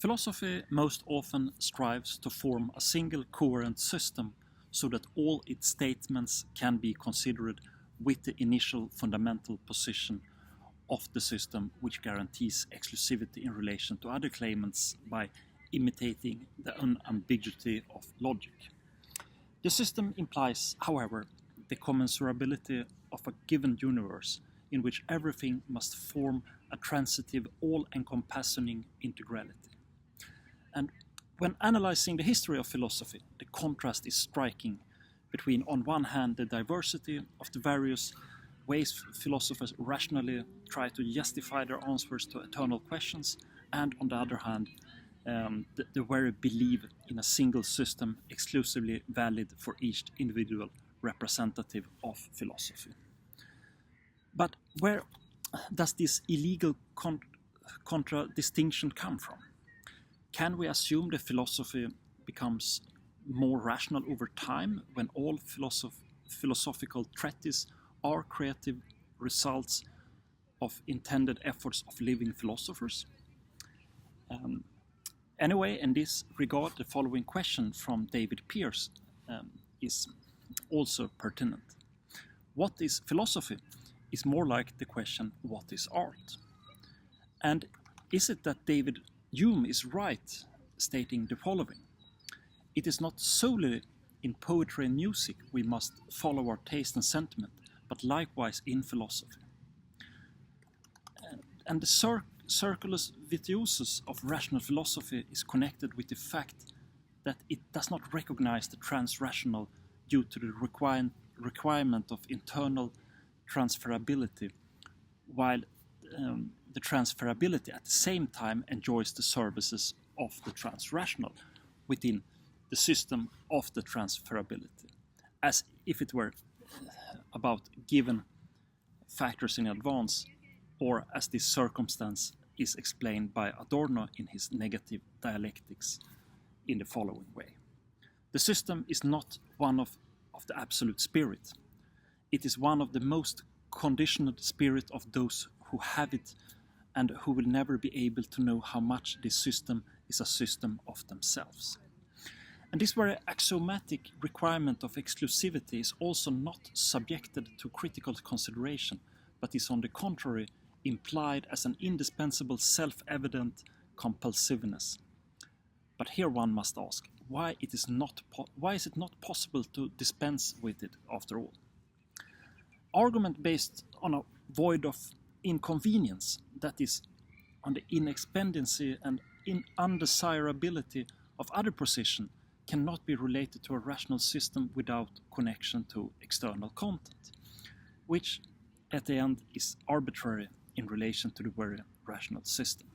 Philosophy most often strives to form a single coherent system so that all its statements can be considered with the initial fundamental position of the system, which guarantees exclusivity in relation to other claimants by imitating the unambiguity of logic. The system implies, however, the commensurability of a given universe in which everything must form a transitive, all-encompassing integrality. And when analyzing the history of philosophy, the contrast is striking between, on one hand, the diversity of the various ways philosophers rationally try to justify their answers to eternal questions, and on the other hand, the very belief in a single system exclusively valid for each individual representative of philosophy. But where does this illegal contradistinction come from? Can we assume that philosophy becomes more rational over time when all philosophical treatises are creative results of intended efforts of living philosophers? Anyway, in this regard, the following question from davidpearce is also pertinent. What is philosophy? Is more like the question, what is art? And is it that Hume is right, stating the following: it is not solely in poetry and music we must follow our taste and sentiment, but likewise in philosophy. And the circulus vitiosus of rational philosophy is connected with the fact that it does not recognize the trans-rational due to the requirement of internal transferability, while the transferability at the same time enjoys the services of the trans-rational within the system of the transferability, as if it were about given factors in advance, or as this circumstance is explained by Adorno in his negativedialectics in the following way. The system is not one of the absolute spirit. It is one of the most conditioned spirit of those who have it and who will never be able to know how much this system is a system of themselves. And this very axiomatic requirement of exclusivity is also not subjected to critical consideration, but is on the contrary implied as an indispensable self-evident compulsiveness. But here one must ask, why is it not possible to dispense with it after all? Argument based on a void of inconvenience, that is, on the inexpediency and undesirability of other position, cannot be related to a rational system without connection to external content, which at the end is arbitrary in relation to the very rational system.